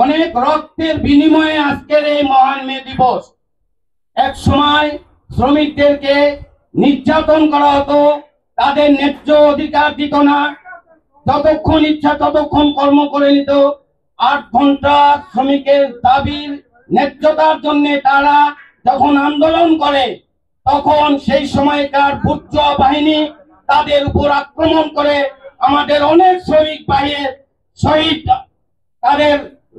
অনেক রক্তের বিনিময়ে আজকের এই মহান মে দিবস। এক সময় শ্রমিকদেরকে নির্যাতন করা হতো, তাদের ন্যায্য অধিকার দিত না, যতক্ষণ ইচ্ছা ততক্ষণ কর্ম করে নিত। 8 ঘন্টা শ্রমিকের দাবির ন্যায্যতার জন্য তারা যখন আন্দোলন করে, তখন সেই সময়কার বুর্জোয়া বাহিনী তাদের উপর আক্রমণ করে আমাদের অনেক শ্রমিক ভাইয়ের শহীদ, তাদের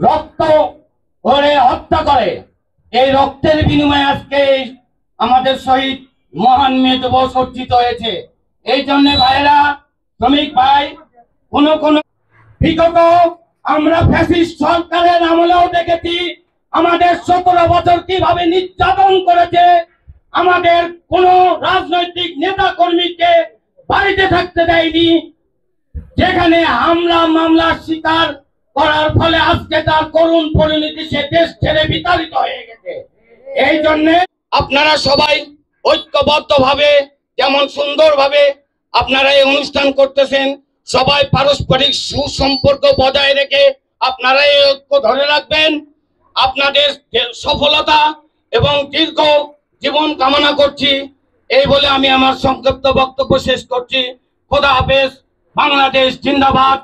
রক্ত করে হত্যা করে। এই রক্তের বিনিময়ে আজকে আমাদের শহীদ মহান মে দিবস অর্জিত হয়েছে। এই জন্য ভাইয়েরা, শ্রমিক ভাই, কোন বিগত আমরা ফ্যাসিস্ট সরকারের আমলেও দেখেছি আমাদের 17 বছর কিভাবে নির্যাতন করেছে। আমাদের কোন রাজনৈতিক নেতা কর্মীকে বাড়িতে থাকতে দেয়নি, যেখানে হামলা মামলার শিকার করার ফলে আজকে তার করুণ পরিণতি, সে দেশ ছেড়ে বিতাড়িত হয়ে গেছে। এই জন্য আপনারা সবাই ঐক্যবদ্ধভাবে, যেমন সুন্দরভাবে আপনারা এই অনুষ্ঠান করতেছেন, সবাই পারস্পরিক সুসম্পর্ক বজায় রেখে আপনারা এই ঐক্য ধরে রাখবেন। আপনাদের সফলতা এবং দীর্ঘ জীবন কামনা করছি। এই বলে আমি আমার সংক্ষিপ্ত বক্তব্য শেষ করছি। খোদা হাফেজ। বাংলাদেশ জিন্দাবাদ।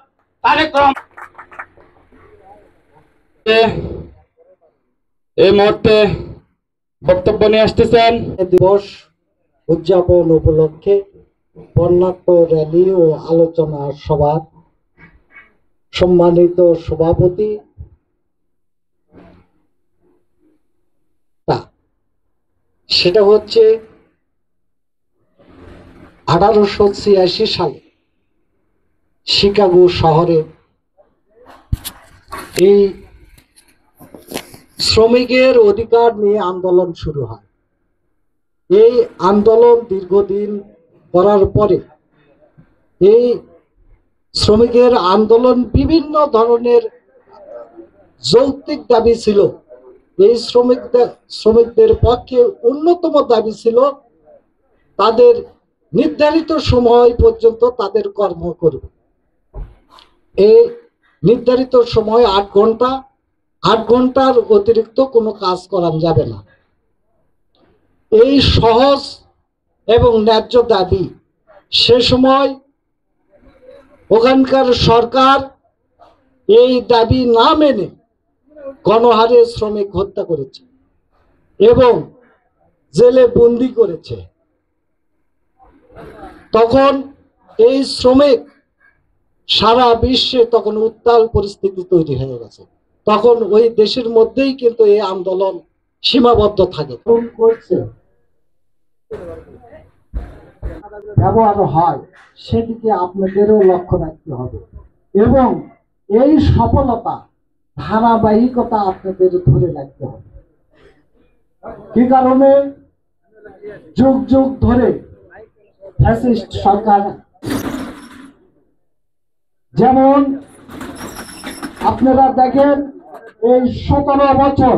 তারেক রহমান এই মুহূর্তে বক্তব্য নিয়ে আসতেছেন। দিবস উদযাপন উপলক্ষে বর্ণাঢ্য র্যালি ও আলোচনা সভা সম্মানিত সভাপতি সেটা হচ্ছে 1886 সালে শিকাগো শহরে এই শ্রমিকের অধিকার নিয়ে আন্দোলন শুরু হয়। এই আন্দোলন দীর্ঘদিন করার পরে এই শ্রমিকের আন্দোলন বিভিন্ন ধরনের যৌক্তিক দাবি ছিল। এই শ্রমিকদের পক্ষে অন্যতম দাবি ছিল তাদের নির্ধারিত সময় পর্যন্ত তাদের কর্ম করবে। এই নির্ধারিত সময় 8 ঘন্টা, 8 ঘন্টার অতিরিক্ত কোনো কাজ করা যাবে না। এই সহজ এবং ন্যায্য দাবি সে সময় ওখানকার সরকার এই দাবি না মেনে গণহারে শ্রমিক হত্যা করেছে এবং জেলে বন্দি করেছে। তখন এই শ্রমিক সারা বিশ্বে তখন উত্তাল পরিস্থিতি তৈরি হয়ে গেছে। তখন ওই দেশের মধ্যেই কিন্তু এই আন্দোলন সীমাবদ্ধ থাকে, ব্যবহার হয়, সেদিকে আপনাদেরও লক্ষ্য রাখতে হবে এবং এই সফলতা ধারাবাহিকতা আপনাদের ধরে রাখতে হবে। কি কারণে? যুগ যুগ ধরে ফ্যাসিস্ট সরকার, যেমন আপনারা দেখেন এই 17 বছর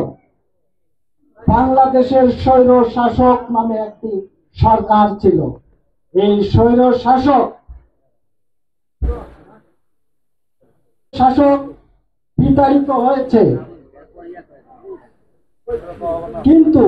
বাংলাদেশের স্বৈর শাসক নামে একটি সরকার ছিল। এই স্বৈর শাসক বিতাড়িত হয়েছে, কিন্তু